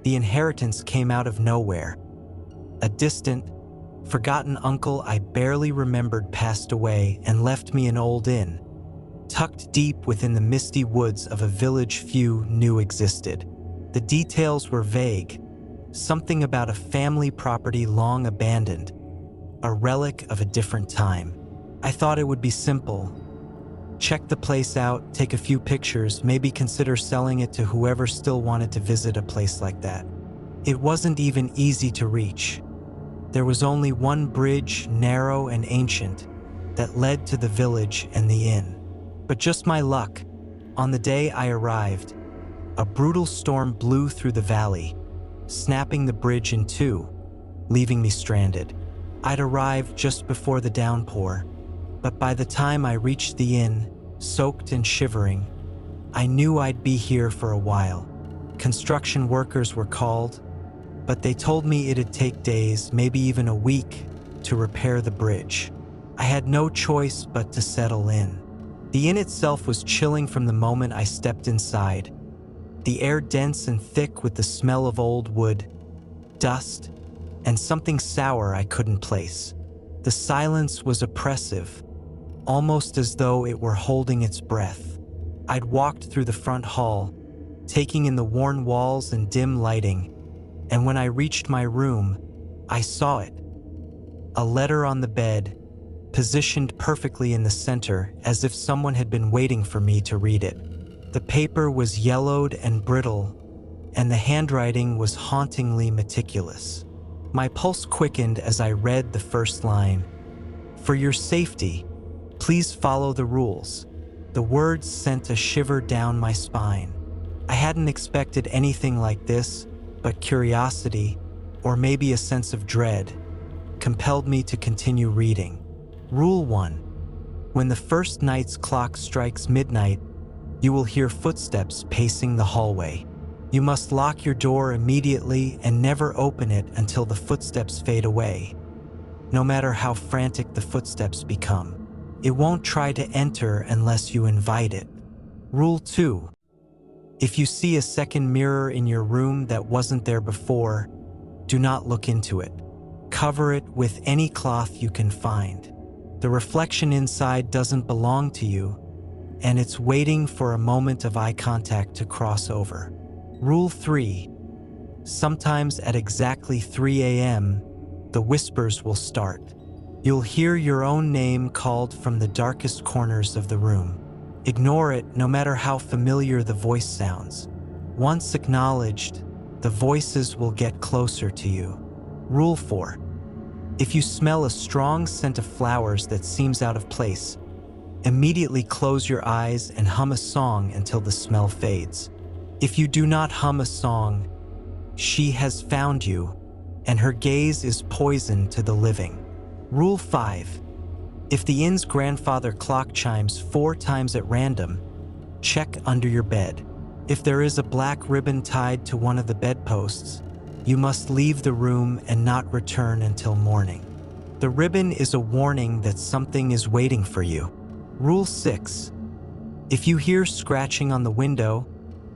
The inheritance came out of nowhere. A distant, forgotten uncle I barely remembered passed away and left me an old inn, tucked deep within the misty woods of a village few knew existed. The details were vague, something about a family property long abandoned, a relic of a different time. I thought it would be simple. Check the place out, take a few pictures, maybe consider selling it to whoever still wanted to visit a place like that. It wasn't even easy to reach. There was only one bridge, narrow and ancient, that led to the village and the inn. But just my luck, on the day I arrived, a brutal storm blew through the valley, snapping the bridge in two, leaving me stranded. I'd arrived just before the downpour, but by the time I reached the inn, soaked and shivering, I knew I'd be here for a while. Construction workers were called, but they told me it'd take days, maybe even a week, to repair the bridge. I had no choice but to settle in. The inn itself was chilling from the moment I stepped inside. The air dense and thick with the smell of old wood, dust, and something sour I couldn't place. The silence was oppressive, almost as though it were holding its breath. I'd walked through the front hall, taking in the worn walls and dim lighting, and when I reached my room, I saw it. A letter on the bed, positioned perfectly in the center, as if someone had been waiting for me to read it. The paper was yellowed and brittle, and the handwriting was hauntingly meticulous. My pulse quickened as I read the first line. "For your safety, please follow the rules." The words sent a shiver down my spine. I hadn't expected anything like this, but curiosity, or maybe a sense of dread, compelled me to continue reading. Rule 1. When the first night's clock strikes midnight, you will hear footsteps pacing the hallway. You must lock your door immediately and never open it until the footsteps fade away, no matter how frantic the footsteps become. It won't try to enter unless you invite it. Rule 2. If you see a second mirror in your room that wasn't there before, do not look into it. Cover it with any cloth you can find. The reflection inside doesn't belong to you, and it's waiting for a moment of eye contact to cross over. Rule 3. Sometimes at exactly 3 a.m., the whispers will start. You'll hear your own name called from the darkest corners of the room. Ignore it, no matter how familiar the voice sounds. Once acknowledged, the voices will get closer to you. Rule 4. If you smell a strong scent of flowers that seems out of place, immediately close your eyes and hum a song until the smell fades. If you do not hum a song, she has found you, and her gaze is poison to the living. Rule 5. If the inn's grandfather clock chimes 4 times at random, check under your bed. If there is a black ribbon tied to one of the bedposts, you must leave the room and not return until morning. The ribbon is a warning that something is waiting for you. Rule 6. If you hear scratching on the window,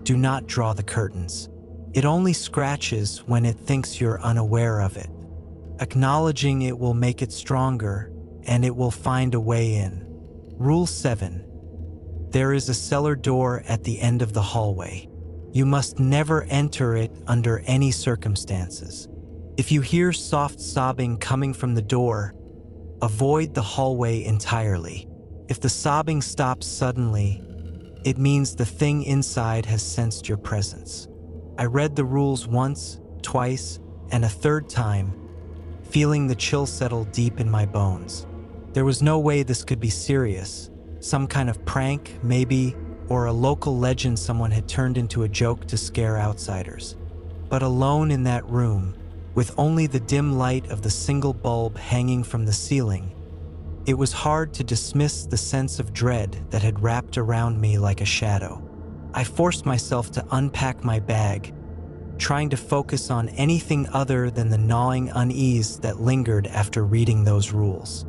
do not draw the curtains. It only scratches when it thinks you're unaware of it. Acknowledging it will make it stronger, and it will find a way in. Rule 7. There is a cellar door at the end of the hallway. You must never enter it under any circumstances. If you hear soft sobbing coming from the door, avoid the hallway entirely. If the sobbing stops suddenly, it means the thing inside has sensed your presence. I read the rules once, twice, and a third time, feeling the chill settle deep in my bones. There was no way this could be serious. Some kind of prank, maybe, or a local legend someone had turned into a joke to scare outsiders. But alone in that room, with only the dim light of the single bulb hanging from the ceiling, it was hard to dismiss the sense of dread that had wrapped around me like a shadow. I forced myself to unpack my bag, trying to focus on anything other than the gnawing unease that lingered after reading those rules.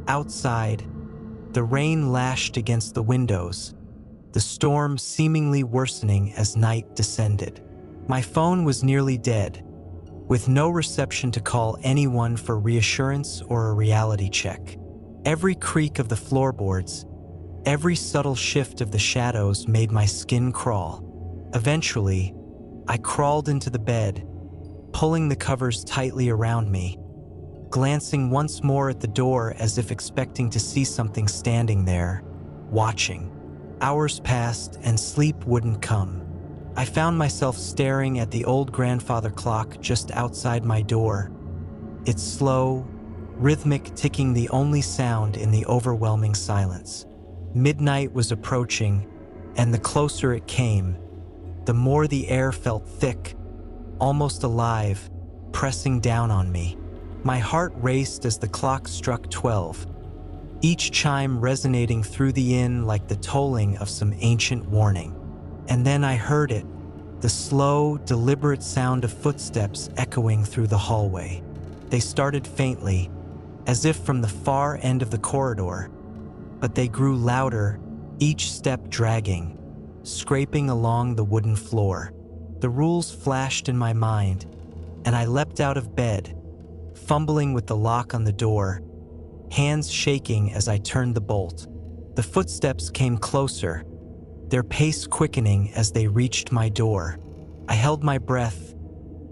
Outside, the rain lashed against the windows, the storm seemingly worsening as night descended. My phone was nearly dead, with no reception to call anyone for reassurance or a reality check. Every creak of the floorboards, every subtle shift of the shadows made my skin crawl. Eventually, I crawled into the bed, pulling the covers tightly around me, glancing once more at the door as if expecting to see something standing there, watching. Hours passed and sleep wouldn't come. I found myself staring at the old grandfather clock just outside my door, its slow, rhythmic ticking the only sound in the overwhelming silence. Midnight was approaching, and the closer it came, the more the air felt thick, almost alive, pressing down on me. My heart raced as the clock struck 12, each chime resonating through the inn like the tolling of some ancient warning. And then I heard it, the slow, deliberate sound of footsteps echoing through the hallway. They started faintly, as if from the far end of the corridor, but they grew louder, each step dragging, scraping along the wooden floor. The rules flashed in my mind, and I leapt out of bed, fumbling with the lock on the door, hands shaking as I turned the bolt. The footsteps came closer, their pace quickening as they reached my door. I held my breath,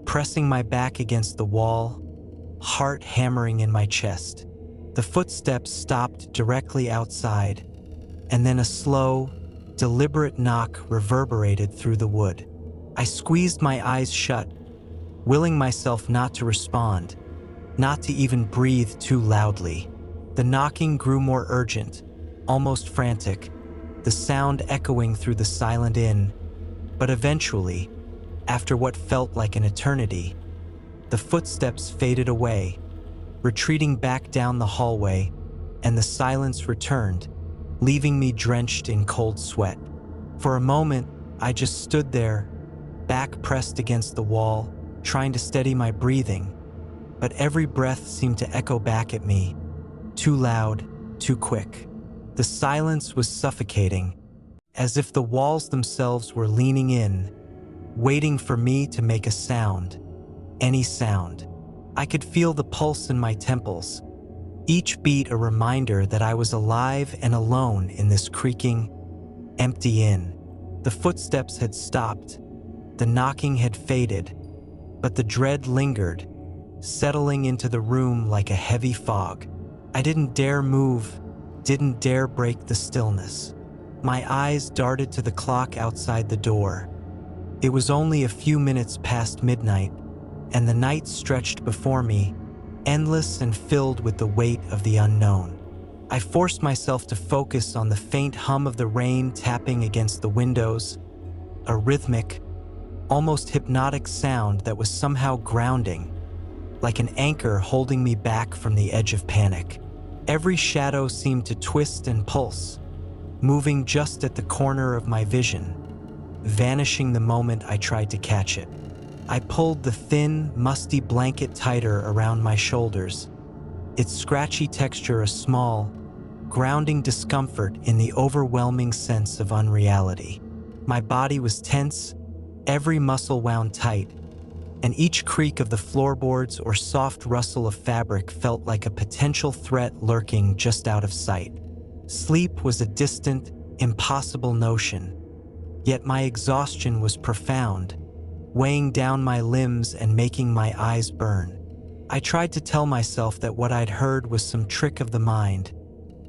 pressing my back against the wall, heart hammering in my chest. The footsteps stopped directly outside, and then a slow, deliberate knock reverberated through the wood. I squeezed my eyes shut, willing myself not to respond, not to even breathe too loudly. The knocking grew more urgent, almost frantic, the sound echoing through the silent inn. But eventually, after what felt like an eternity, the footsteps faded away, retreating back down the hallway, and the silence returned, leaving me drenched in cold sweat. For a moment, I just stood there, back pressed against the wall, trying to steady my breathing, but every breath seemed to echo back at me, too loud, too quick. The silence was suffocating, as if the walls themselves were leaning in, waiting for me to make a sound, any sound. I could feel the pulse in my temples, each beat a reminder that I was alive and alone in this creaking, empty inn. The footsteps had stopped, the knocking had faded, but the dread lingered, settling into the room like a heavy fog. I didn't dare move, didn't dare break the stillness. My eyes darted to the clock outside the door. It was only a few minutes past midnight, and the night stretched before me, endless and filled with the weight of the unknown. I forced myself to focus on the faint hum of the rain tapping against the windows, a rhythmic, almost hypnotic sound that was somehow grounding, like an anchor holding me back from the edge of panic. Every shadow seemed to twist and pulse, moving just at the corner of my vision, vanishing the moment I tried to catch it. I pulled the thin, musty blanket tighter around my shoulders, its scratchy texture a small, grounding discomfort in the overwhelming sense of unreality. My body was tense, every muscle wound tight, and each creak of the floorboards or soft rustle of fabric felt like a potential threat lurking just out of sight. Sleep was a distant, impossible notion, yet my exhaustion was profound, weighing down my limbs and making my eyes burn. I tried to tell myself that what I'd heard was some trick of the mind,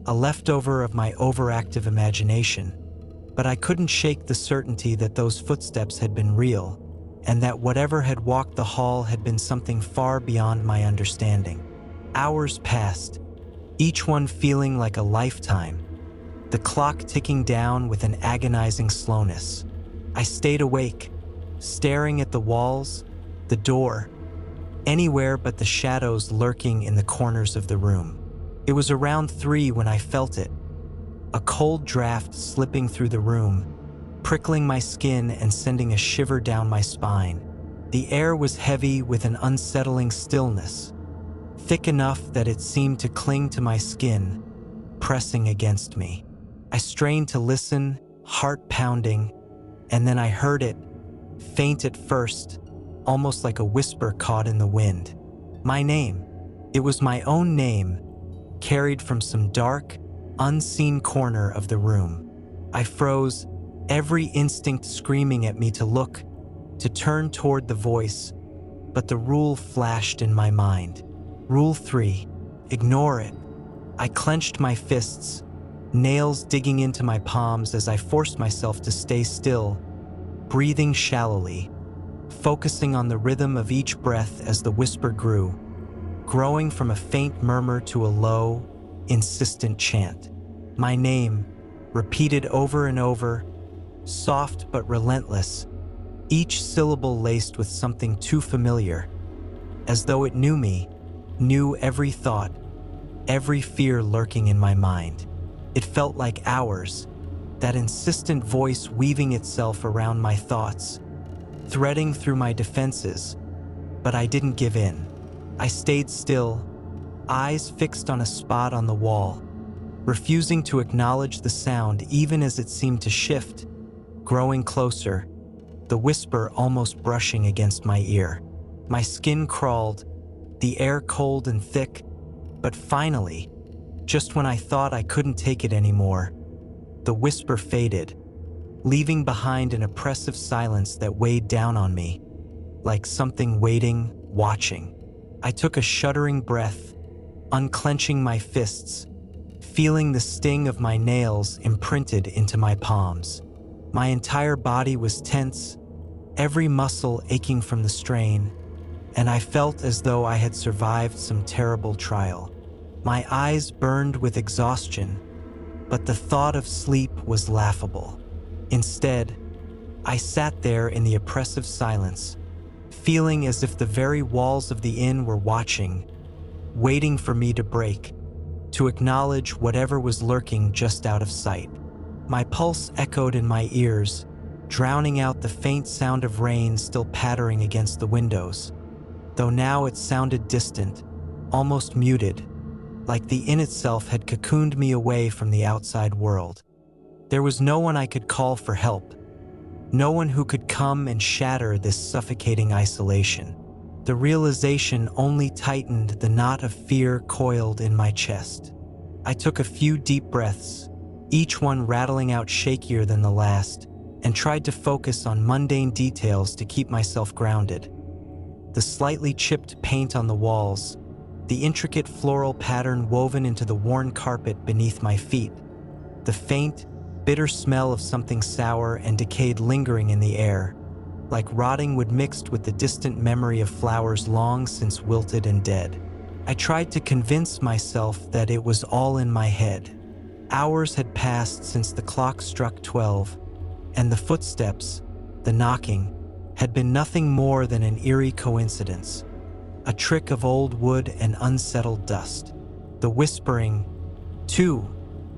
a leftover of my overactive imagination, but I couldn't shake the certainty that those footsteps had been real, and that whatever had walked the hall had been something far beyond my understanding. Hours passed, each one feeling like a lifetime, the clock ticking down with an agonizing slowness. I stayed awake, staring at the walls, the door, anywhere but the shadows lurking in the corners of the room. It was around 3 when I felt it, a cold draft slipping through the room, prickling my skin and sending a shiver down my spine. The air was heavy with an unsettling stillness, thick enough that it seemed to cling to my skin, pressing against me. I strained to listen, heart pounding, and then I heard it, faint at first, almost like a whisper caught in the wind. My name. It was my own name, carried from some dark, unseen corner of the room. I froze, every instinct screaming at me to look, to turn toward the voice, but the rule flashed in my mind. Rule 3, ignore it. I clenched my fists, nails digging into my palms as I forced myself to stay still, breathing shallowly, focusing on the rhythm of each breath as the whisper grew, growing from a faint murmur to a low, insistent chant. My name, repeated over and over, soft but relentless, each syllable laced with something too familiar, as though it knew me, knew every thought, every fear lurking in my mind. It felt like hours, that insistent voice weaving itself around my thoughts, threading through my defenses, but I didn't give in. I stayed still, eyes fixed on a spot on the wall, refusing to acknowledge the sound even as it seemed to shift, growing closer, the whisper almost brushing against my ear. My skin crawled, the air cold and thick, but finally, just when I thought I couldn't take it anymore, the whisper faded, leaving behind an oppressive silence that weighed down on me, like something waiting, watching. I took a shuddering breath, unclenching my fists, feeling the sting of my nails imprinted into my palms. My entire body was tense, every muscle aching from the strain, and I felt as though I had survived some terrible trial. My eyes burned with exhaustion, but the thought of sleep was laughable. Instead, I sat there in the oppressive silence, feeling as if the very walls of the inn were watching, waiting for me to break, to acknowledge whatever was lurking just out of sight. My pulse echoed in my ears, drowning out the faint sound of rain still pattering against the windows, though now it sounded distant, almost muted, like the inn itself had cocooned me away from the outside world. There was no one I could call for help, no one who could come and shatter this suffocating isolation. The realization only tightened the knot of fear coiled in my chest. I took a few deep breaths, each one rattling out shakier than the last, and tried to focus on mundane details to keep myself grounded. The slightly chipped paint on the walls, the intricate floral pattern woven into the worn carpet beneath my feet, the faint, bitter smell of something sour and decayed lingering in the air, like rotting wood mixed with the distant memory of flowers long since wilted and dead. I tried to convince myself that it was all in my head. Hours had passed since the clock struck 12, and the footsteps, the knocking, had been nothing more than an eerie coincidence, a trick of old wood and unsettled dust. The whispering, too,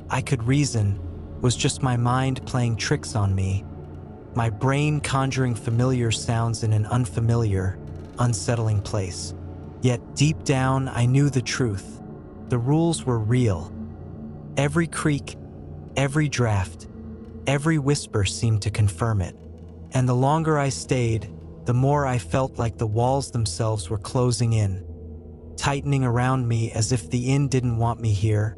I could reason, was just my mind playing tricks on me, my brain conjuring familiar sounds in an unfamiliar, unsettling place. Yet deep down, I knew the truth. The rules were real. Every creak, every draft, every whisper seemed to confirm it. And the longer I stayed, the more I felt like the walls themselves were closing in, tightening around me as if the inn didn't want me here,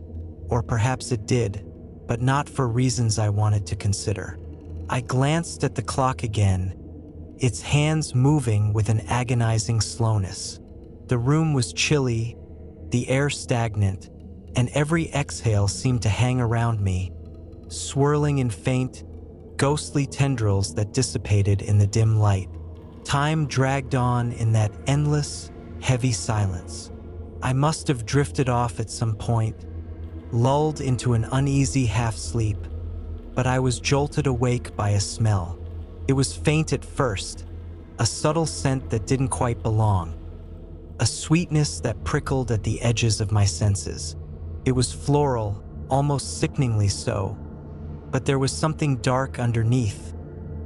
or perhaps it did, but not for reasons I wanted to consider. I glanced at the clock again, its hands moving with an agonizing slowness. The room was chilly, the air stagnant, and every exhale seemed to hang around me, swirling in faint, ghostly tendrils that dissipated in the dim light. Time dragged on in that endless, heavy silence. I must have drifted off at some point, lulled into an uneasy half-sleep, but I was jolted awake by a smell. It was faint at first, a subtle scent that didn't quite belong, a sweetness that prickled at the edges of my senses. It was floral, almost sickeningly so, but there was something dark underneath,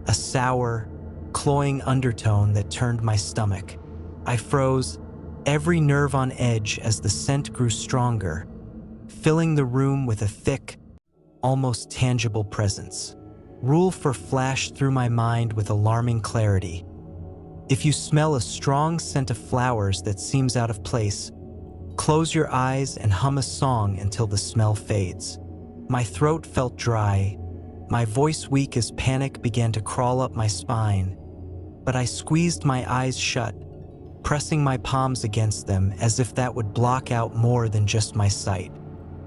a sour, cloying undertone that turned my stomach. I froze, every nerve on edge as the scent grew stronger, filling the room with a thick, almost tangible presence. Rule 4 flashed through my mind with alarming clarity. If you smell a strong scent of flowers that seems out of place, close your eyes and hum a song until the smell fades. My throat felt dry, my voice weak as panic began to crawl up my spine, but I squeezed my eyes shut, pressing my palms against them as if that would block out more than just my sight.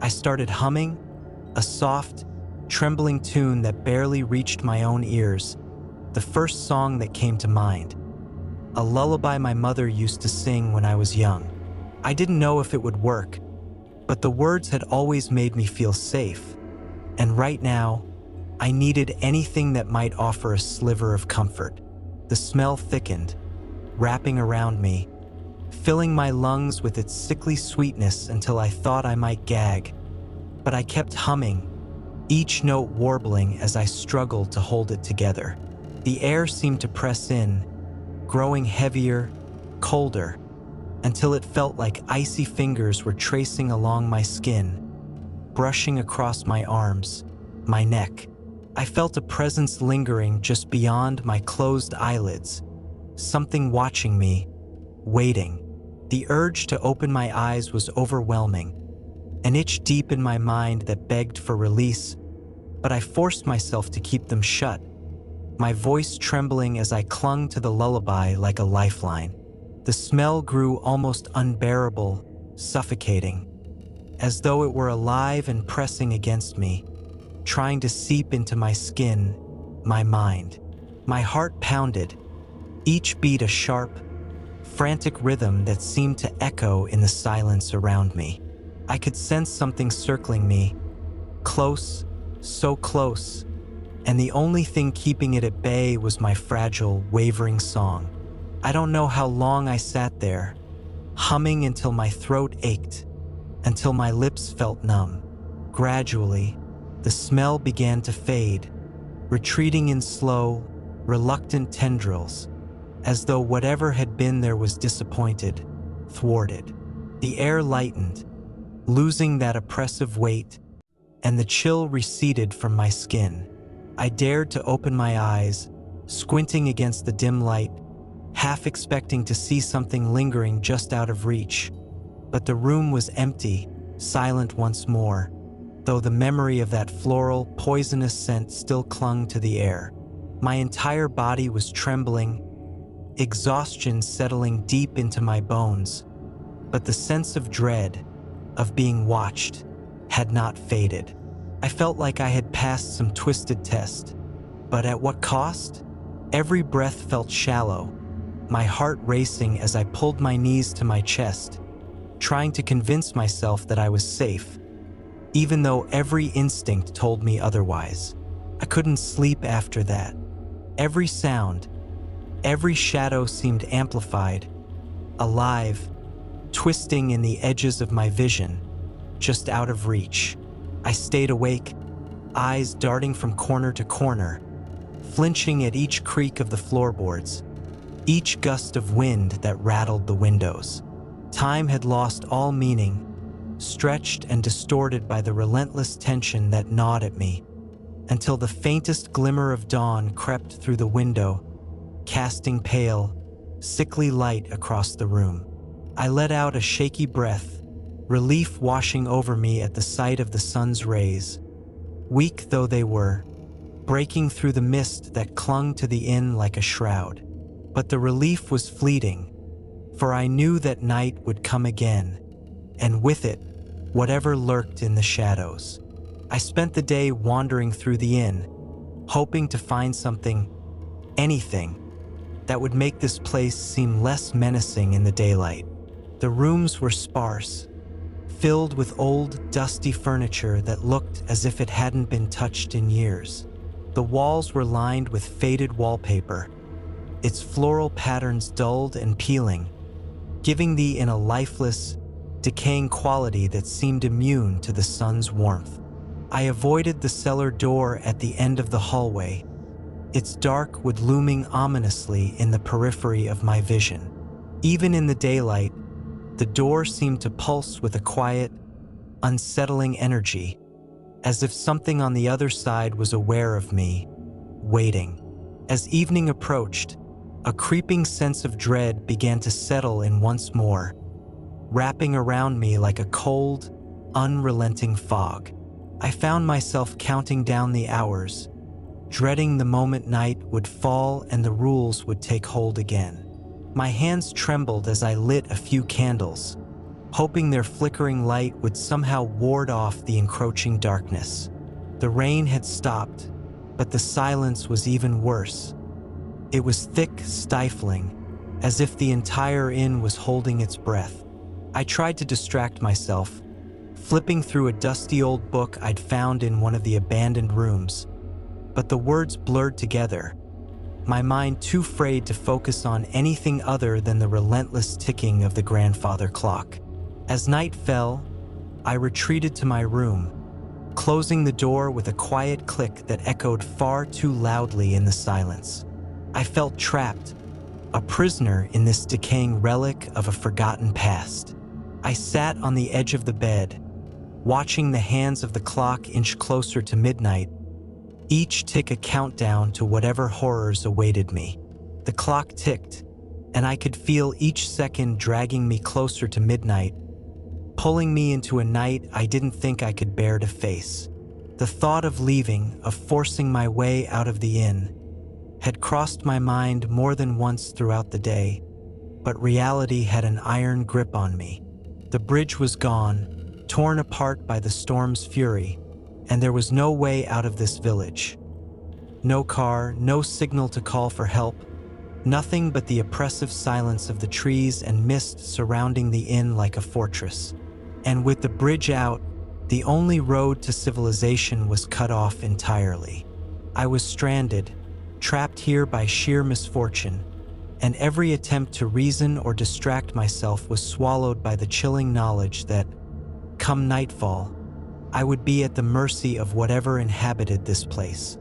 I started humming, a soft, trembling tune that barely reached my own ears, the first song that came to mind. A lullaby my mother used to sing when I was young. I didn't know if it would work, but the words had always made me feel safe. And right now, I needed anything that might offer a sliver of comfort. The smell thickened, wrapping around me, filling my lungs with its sickly sweetness until I thought I might gag. But I kept humming, each note warbling as I struggled to hold it together. The air seemed to press in, growing heavier, colder, until it felt like icy fingers were tracing along my skin, brushing across my arms, my neck. I felt a presence lingering just beyond my closed eyelids, something watching me, waiting. The urge to open my eyes was overwhelming, an itch deep in my mind that begged for release, but I forced myself to keep them shut, my voice trembling as I clung to the lullaby like a lifeline. The smell grew almost unbearable, suffocating, as though it were alive and pressing against me, trying to seep into my skin, my mind. My heart pounded, each beat a sharp, frantic rhythm that seemed to echo in the silence around me. I could sense something circling me, close, so close, and the only thing keeping it at bay was my fragile, wavering song. I don't know how long I sat there, humming until my throat ached, until my lips felt numb. Gradually, the smell began to fade, retreating in slow, reluctant tendrils, as though whatever had been there was disappointed, thwarted. The air lightened, losing that oppressive weight, and the chill receded from my skin. I dared to open my eyes, squinting against the dim light, half expecting to see something lingering just out of reach. But the room was empty, silent once more, though the memory of that floral, poisonous scent still clung to the air. My entire body was trembling, exhaustion settling deep into my bones, but the sense of dread, of being watched, had not faded. I felt like I had passed some twisted test, but at what cost? Every breath felt shallow, my heart racing as I pulled my knees to my chest, trying to convince myself that I was safe, even though every instinct told me otherwise. I couldn't sleep after that. Every sound, every shadow seemed amplified, alive, twisting in the edges of my vision, just out of reach. I stayed awake, eyes darting from corner to corner, flinching at each creak of the floorboards, each gust of wind that rattled the windows. Time had lost all meaning, stretched and distorted by the relentless tension that gnawed at me, until the faintest glimmer of dawn crept through the window, casting pale, sickly light across the room. I let out a shaky breath, relief washing over me at the sight of the sun's rays, weak though they were, breaking through the mist that clung to the inn like a shroud. But the relief was fleeting, for I knew that night would come again, and with it, whatever lurked in the shadows. I spent the day wandering through the inn, hoping to find something, anything, that would make this place seem less menacing in the daylight. The rooms were sparse, filled with old, dusty furniture that looked as if it hadn't been touched in years. The walls were lined with faded wallpaper, its floral patterns dulled and peeling, giving the inn a lifeless, decaying quality that seemed immune to the sun's warmth. I avoided the cellar door at the end of the hallway, its dark wood looming ominously in the periphery of my vision. Even in the daylight, the door seemed to pulse with a quiet, unsettling energy, as if something on the other side was aware of me, waiting. As evening approached, a creeping sense of dread began to settle in once more, wrapping around me like a cold, unrelenting fog. I found myself counting down the hours, dreading the moment night would fall and the rules would take hold again. My hands trembled as I lit a few candles, hoping their flickering light would somehow ward off the encroaching darkness. The rain had stopped, but the silence was even worse. It was thick, stifling, as if the entire inn was holding its breath. I tried to distract myself, flipping through a dusty old book I'd found in one of the abandoned rooms, but the words blurred together, my mind too frayed to focus on anything other than the relentless ticking of the grandfather clock. As night fell, I retreated to my room, closing the door with a quiet click that echoed far too loudly in the silence. I felt trapped, a prisoner in this decaying relic of a forgotten past. I sat on the edge of the bed, watching the hands of the clock inch closer to midnight, each tick a countdown to whatever horrors awaited me. The clock ticked, and I could feel each second dragging me closer to midnight, pulling me into a night I didn't think I could bear to face. The thought of leaving, of forcing my way out of the inn, had crossed my mind more than once throughout the day, but reality had an iron grip on me. The bridge was gone, torn apart by the storm's fury, and there was no way out of this village. No car, no signal to call for help, nothing but the oppressive silence of the trees and mist surrounding the inn like a fortress. And with the bridge out, the only road to civilization was cut off entirely. I was stranded, trapped here by sheer misfortune, and every attempt to reason or distract myself was swallowed by the chilling knowledge that, come nightfall, I would be at the mercy of whatever inhabited this place.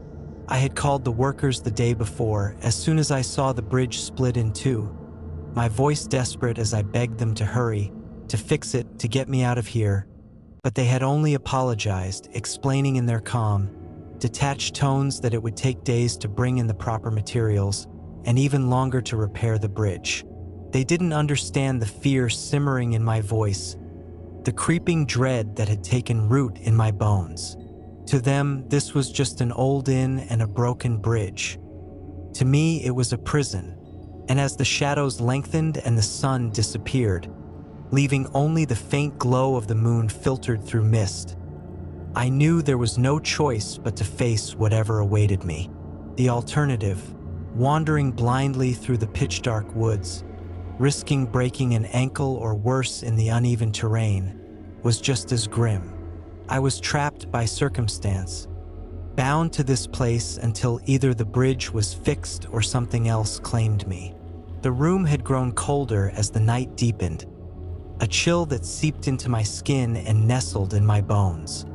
I had called the workers the day before as soon as I saw the bridge split in two, my voice desperate as I begged them to hurry, to fix it, to get me out of here, but they had only apologized, explaining in their calm, detached tones that it would take days to bring in the proper materials and even longer to repair the bridge. They didn't understand the fear simmering in my voice, the creeping dread that had taken root in my bones. To them, this was just an old inn and a broken bridge. To me, it was a prison, and as the shadows lengthened and the sun disappeared, leaving only the faint glow of the moon filtered through mist, I knew there was no choice but to face whatever awaited me. The alternative, wandering blindly through the pitch-dark woods, risking breaking an ankle or worse in the uneven terrain, was just as grim. I was trapped by circumstance, bound to this place until either the bridge was fixed or something else claimed me. The room had grown colder as the night deepened, a chill that seeped into my skin and nestled in my bones.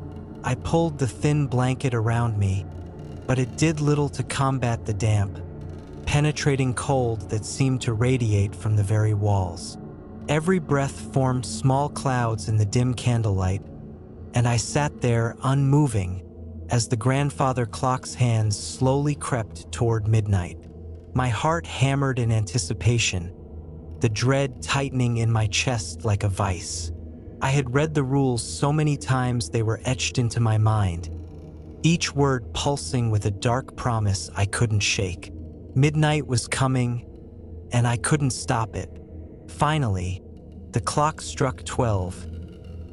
I pulled the thin blanket around me, but it did little to combat the damp, penetrating cold that seemed to radiate from the very walls. Every breath formed small clouds in the dim candlelight, and I sat there unmoving as the grandfather clock's hands slowly crept toward midnight. My heart hammered in anticipation, the dread tightening in my chest like a vice. I had read the rules so many times they were etched into my mind, each word pulsing with a dark promise I couldn't shake. Midnight was coming, and I couldn't stop it. Finally, the clock struck 12,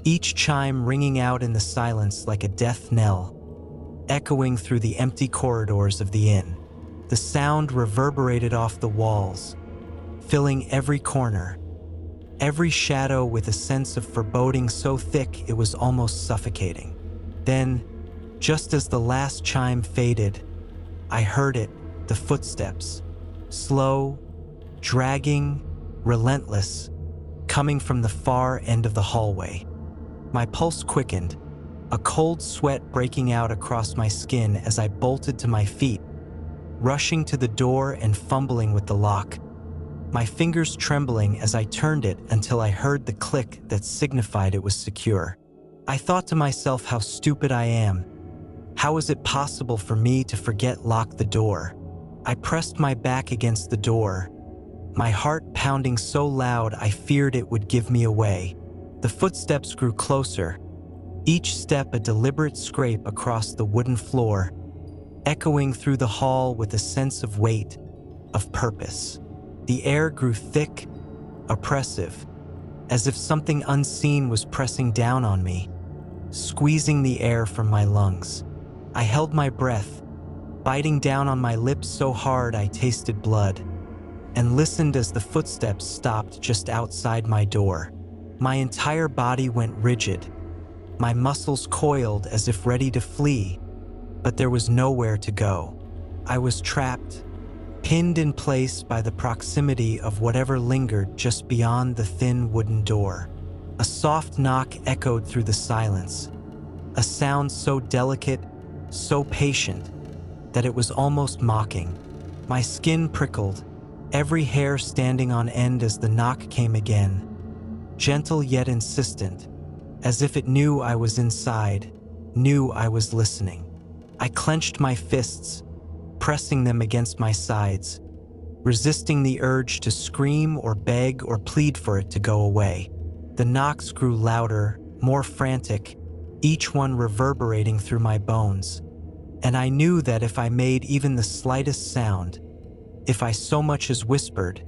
each chime ringing out in the silence like a death knell, echoing through the empty corridors of the inn. The sound reverberated off the walls, filling every corner, every shadow with a sense of foreboding so thick it was almost suffocating. Then, just as the last chime faded, I heard it, the footsteps, slow, dragging, relentless, coming from the far end of the hallway. My pulse quickened, a cold sweat breaking out across my skin as I bolted to my feet, rushing to the door and fumbling with the lock, my fingers trembling as I turned it until I heard the click that signified it was secure. I thought to myself how stupid I am, How was it possible for me to forget lock the door? I pressed my back against the door, my heart pounding so loud I feared it would give me away. The footsteps grew closer, each step a deliberate scrape across the wooden floor, echoing through the hall with a sense of weight, of purpose. The air grew thick, oppressive, as if something unseen was pressing down on me, squeezing the air from my lungs. I held my breath, biting down on my lips so hard I tasted blood, and listened as the footsteps stopped just outside my door. My entire body went rigid, my muscles coiled as if ready to flee, but there was nowhere to go. I was trapped, pinned in place by the proximity of whatever lingered just beyond the thin wooden door. A soft knock echoed through the silence, a sound so delicate, so patient, that it was almost mocking. My skin prickled, every hair standing on end as the knock came again, gentle yet insistent, as if it knew I was inside, knew I was listening. I clenched my fists, pressing them against my sides, resisting the urge to scream or beg or plead for it to go away. The knocks grew louder, more frantic, each one reverberating through my bones. And I knew that if I made even the slightest sound, if I so much as whispered,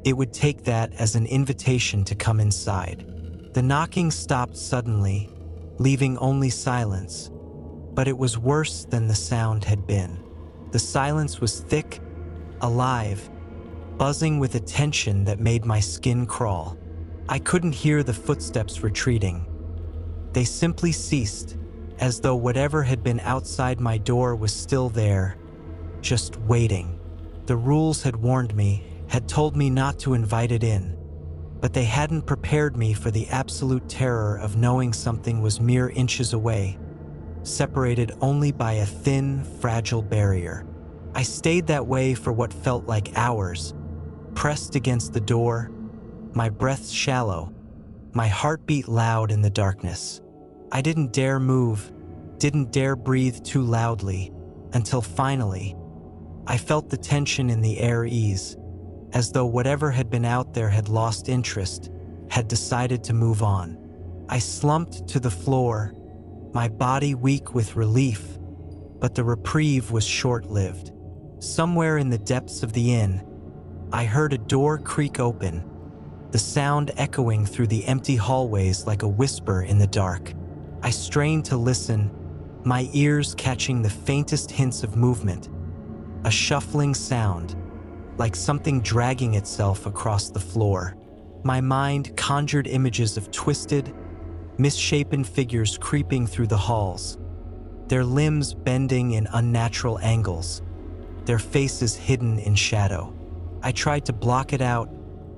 it would take that as an invitation to come inside. The knocking stopped suddenly, leaving only silence, but it was worse than the sound had been. The silence was thick, alive, buzzing with a tension that made my skin crawl. I couldn't hear the footsteps retreating. They simply ceased, as though whatever had been outside my door was still there, just waiting. The rules had warned me, had told me not to invite it in, but they hadn't prepared me for the absolute terror of knowing something was mere inches away, separated only by a thin, fragile barrier. I stayed that way for what felt like hours, pressed against the door, my breath shallow, my heartbeat loud in the darkness. I didn't dare move, didn't dare breathe too loudly, until finally, I felt the tension in the air ease, as though whatever had been out there had lost interest, had decided to move on. I slumped to the floor, my body weak with relief, but the reprieve was short-lived. Somewhere in the depths of the inn, I heard a door creak open, the sound echoing through the empty hallways like a whisper in the dark. I strained to listen, my ears catching the faintest hints of movement, a shuffling sound, like something dragging itself across the floor. My mind conjured images of twisted, misshapen figures creeping through the halls, their limbs bending in unnatural angles, their faces hidden in shadow. I tried to block it out,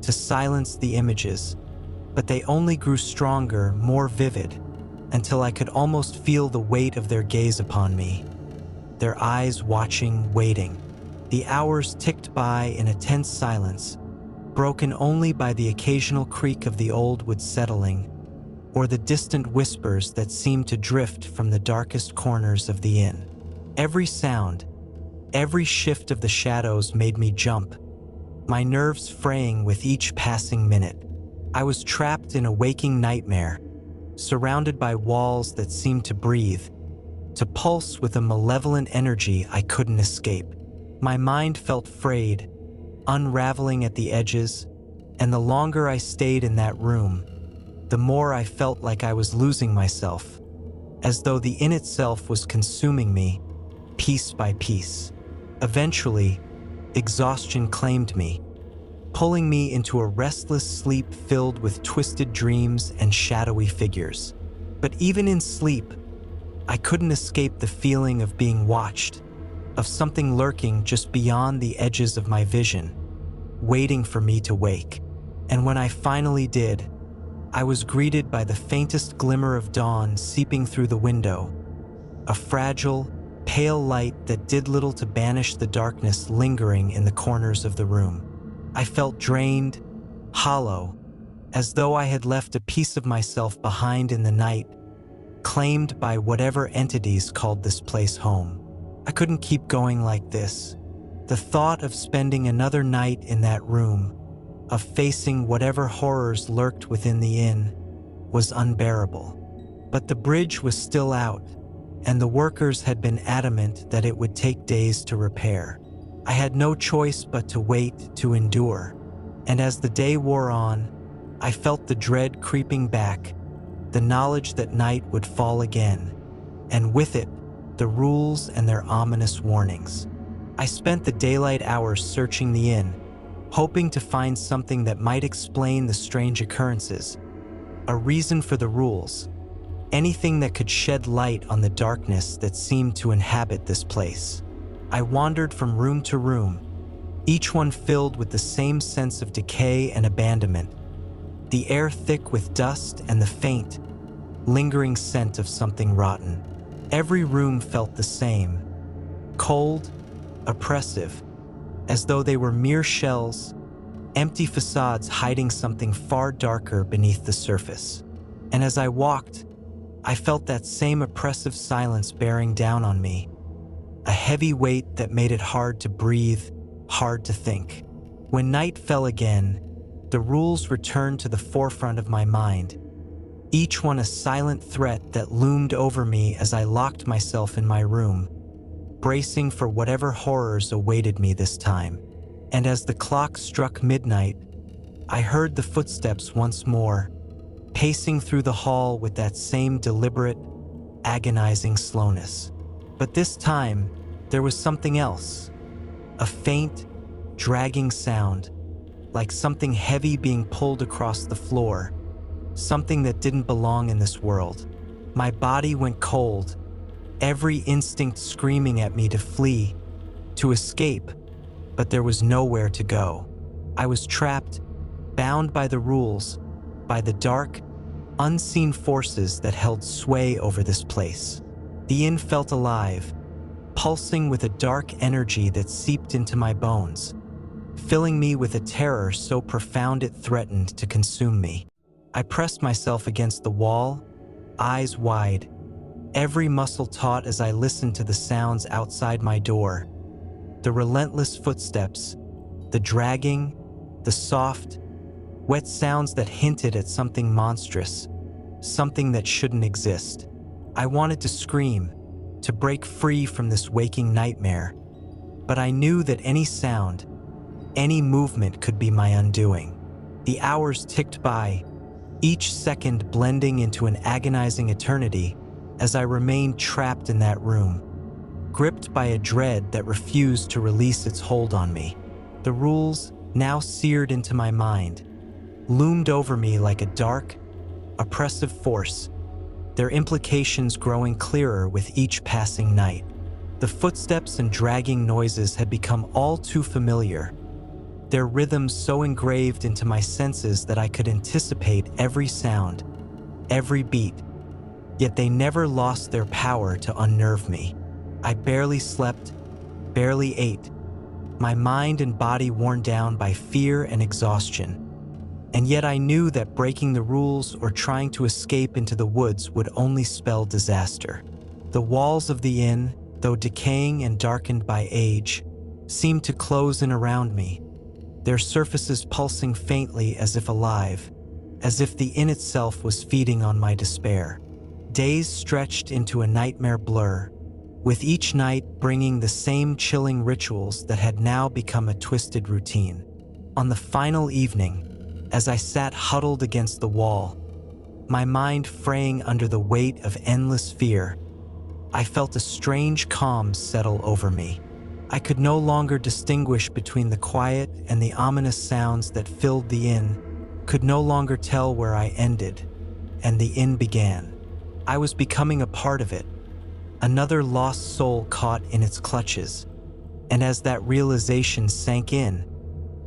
to silence the images, but they only grew stronger, more vivid, until I could almost feel the weight of their gaze upon me, their eyes watching, waiting. The hours ticked by in a tense silence, broken only by the occasional creak of the old wood settling, or the distant whispers that seemed to drift from the darkest corners of the inn. Every sound, every shift of the shadows made me jump, my nerves fraying with each passing minute. I was trapped in a waking nightmare, surrounded by walls that seemed to breathe, to pulse with a malevolent energy I couldn't escape. My mind felt frayed, unraveling at the edges, and the longer I stayed in that room, the more I felt like I was losing myself, as though the inn itself was consuming me, piece by piece. Eventually, exhaustion claimed me, pulling me into a restless sleep filled with twisted dreams and shadowy figures. But even in sleep, I couldn't escape the feeling of being watched, of something lurking just beyond the edges of my vision, waiting for me to wake. And when I finally did, I was greeted by the faintest glimmer of dawn seeping through the window, a fragile, pale light that did little to banish the darkness lingering in the corners of the room. I felt drained, hollow, as though I had left a piece of myself behind in the night, claimed by whatever entities called this place home. I couldn't keep going like this. The thought of spending another night in that room, of facing whatever horrors lurked within the inn, was unbearable. But the bridge was still out, and the workers had been adamant that it would take days to repair. I had no choice but to wait, to endure. And as the day wore on, I felt the dread creeping back, the knowledge that night would fall again, and with it, the rules and their ominous warnings. I spent the daylight hours searching the inn, hoping to find something that might explain the strange occurrences, a reason for the rules, anything that could shed light on the darkness that seemed to inhabit this place. I wandered from room to room, each one filled with the same sense of decay and abandonment, the air thick with dust and the faint, lingering scent of something rotten. Every room felt the same, cold, oppressive, as though they were mere shells, empty facades hiding something far darker beneath the surface. And as I walked, I felt that same oppressive silence bearing down on me, a heavy weight that made it hard to breathe, hard to think. When night fell again, the rules returned to the forefront of my mind, each one a silent threat that loomed over me as I locked myself in my room, bracing for whatever horrors awaited me this time. And as the clock struck midnight, I heard the footsteps once more, pacing through the hall with that same deliberate, agonizing slowness. But this time, there was something else, a faint, dragging sound, like something heavy being pulled across the floor, something that didn't belong in this world. My body went cold, every instinct screaming at me to flee, to escape, but there was nowhere to go. I was trapped, bound by the rules, by the dark, unseen forces that held sway over this place. The inn felt alive, pulsing with a dark energy that seeped into my bones, filling me with a terror so profound it threatened to consume me. I pressed myself against the wall, eyes wide, every muscle taut as I listened to the sounds outside my door. The relentless footsteps, the dragging, the soft, wet sounds that hinted at something monstrous, something that shouldn't exist. I wanted to scream, to break free from this waking nightmare, but I knew that any sound, any movement could be my undoing. The hours ticked by, each second blending into an agonizing eternity as I remained trapped in that room, gripped by a dread that refused to release its hold on me. The rules, now seared into my mind, loomed over me like a dark, oppressive force, their implications growing clearer with each passing night. The footsteps and dragging noises had become all too familiar, their rhythms so engraved into my senses that I could anticipate every sound, every beat, yet they never lost their power to unnerve me. I barely slept, barely ate, my mind and body worn down by fear and exhaustion. And yet I knew that breaking the rules or trying to escape into the woods would only spell disaster. The walls of the inn, though decaying and darkened by age, seemed to close in around me, their surfaces pulsing faintly as if alive, as if the inn itself was feeding on my despair. Days stretched into a nightmare blur, with each night bringing the same chilling rituals that had now become a twisted routine. On the final evening, as I sat huddled against the wall, my mind fraying under the weight of endless fear, I felt a strange calm settle over me. I could no longer distinguish between the quiet and the ominous sounds that filled the inn, could no longer tell where I ended and the inn began. I was becoming a part of it, another lost soul caught in its clutches. And as that realization sank in,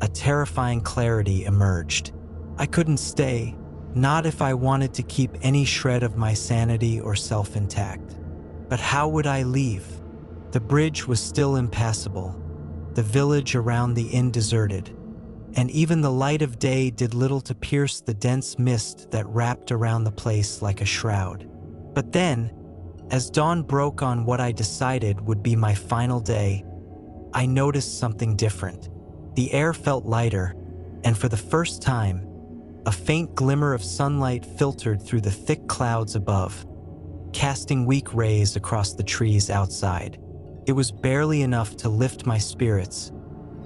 a terrifying clarity emerged. I couldn't stay, not if I wanted to keep any shred of my sanity or self intact. But how would I leave? The bridge was still impassable, the village around the inn deserted, and even the light of day did little to pierce the dense mist that wrapped around the place like a shroud. But then, as dawn broke on what I decided would be my final day, I noticed something different. The air felt lighter, and for the first time, a faint glimmer of sunlight filtered through the thick clouds above, casting weak rays across the trees outside. It was barely enough to lift my spirits,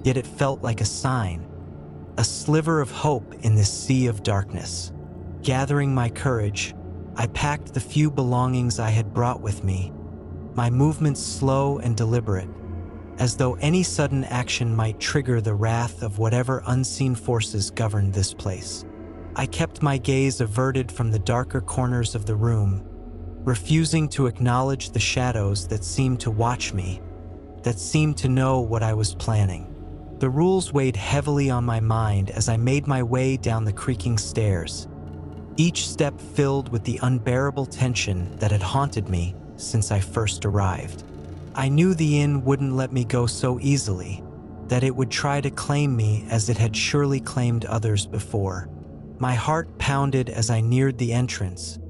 yet it felt like a sign, a sliver of hope in this sea of darkness. Gathering my courage, I packed the few belongings I had brought with me, my movements slow and deliberate, as though any sudden action might trigger the wrath of whatever unseen forces governed this place. I kept my gaze averted from the darker corners of the room, refusing to acknowledge the shadows that seemed to watch me, that seemed to know what I was planning. The rules weighed heavily on my mind as I made my way down the creaking stairs, each step filled with the unbearable tension that had haunted me since I first arrived. I knew the inn wouldn't let me go so easily, that it would try to claim me as it had surely claimed others before. My heart pounded as I neared the entrance,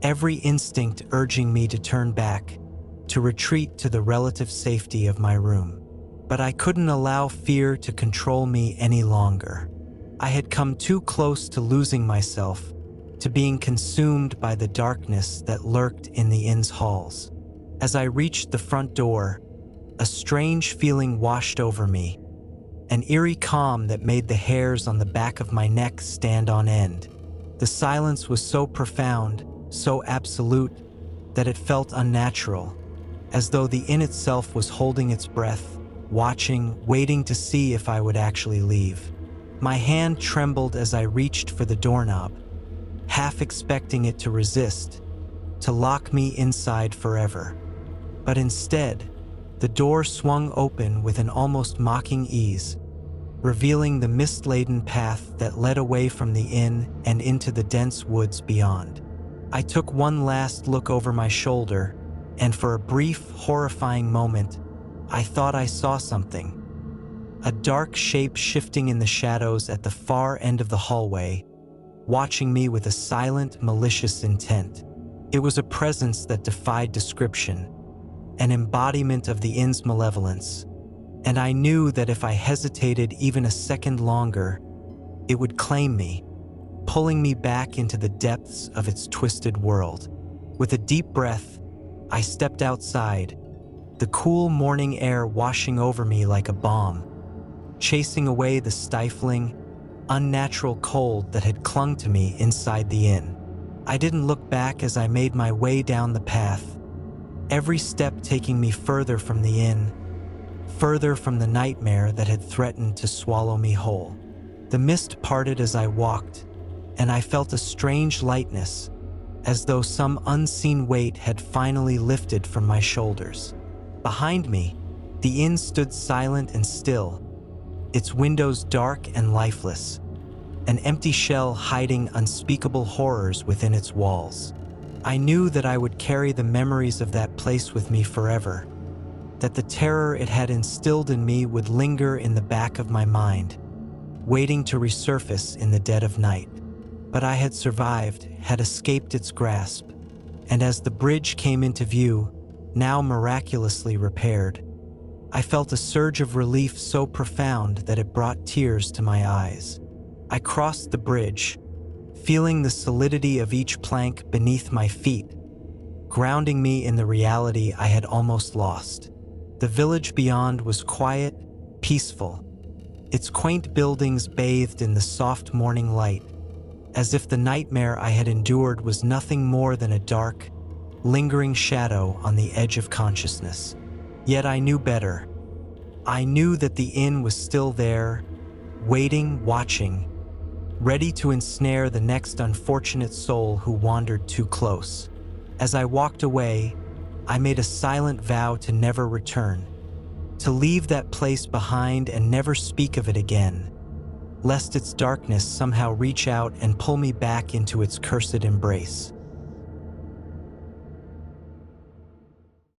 every instinct urging me to turn back, to retreat to the relative safety of my room. But I couldn't allow fear to control me any longer. I had come too close to losing myself, to being consumed by the darkness that lurked in the inn's halls. As I reached the front door, a strange feeling washed over me, an eerie calm that made the hairs on the back of my neck stand on end. The silence was so profound, so absolute, that it felt unnatural, as though the inn itself was holding its breath, watching, waiting to see if I would actually leave. My hand trembled as I reached for the doorknob, half expecting it to resist, to lock me inside forever. But instead, the door swung open with an almost mocking ease, revealing the mist-laden path that led away from the inn and into the dense woods beyond. I took one last look over my shoulder, and for a brief, horrifying moment, I thought I saw something. A dark shape shifting in the shadows at the far end of the hallway, watching me with a silent, malicious intent. It was a presence that defied description, an embodiment of the inn's malevolence, and I knew that if I hesitated even a second longer, it would claim me, pulling me back into the depths of its twisted world. With a deep breath, I stepped outside, the cool morning air washing over me like a balm, chasing away the stifling, unnatural cold that had clung to me inside the inn. I didn't look back as I made my way down the path, every step taking me further from the inn, further from the nightmare that had threatened to swallow me whole. The mist parted as I walked, and I felt a strange lightness, as though some unseen weight had finally lifted from my shoulders. Behind me, the inn stood silent and still, its windows dark and lifeless, an empty shell hiding unspeakable horrors within its walls. I knew that I would carry the memories of that place with me forever, that the terror it had instilled in me would linger in the back of my mind, waiting to resurface in the dead of night. But I had survived, had escaped its grasp, and as the bridge came into view, now miraculously repaired, I felt a surge of relief so profound that it brought tears to my eyes. I crossed the bridge, feeling the solidity of each plank beneath my feet, grounding me in the reality I had almost lost. The village beyond was quiet, peaceful, its quaint buildings bathed in the soft morning light, as if the nightmare I had endured was nothing more than a dark, lingering shadow on the edge of consciousness. Yet I knew better. I knew that the inn was still there, waiting, watching, ready to ensnare the next unfortunate soul who wandered too close. As I walked away, I made a silent vow to never return, to leave that place behind and never speak of it again, lest its darkness somehow reach out and pull me back into its cursed embrace.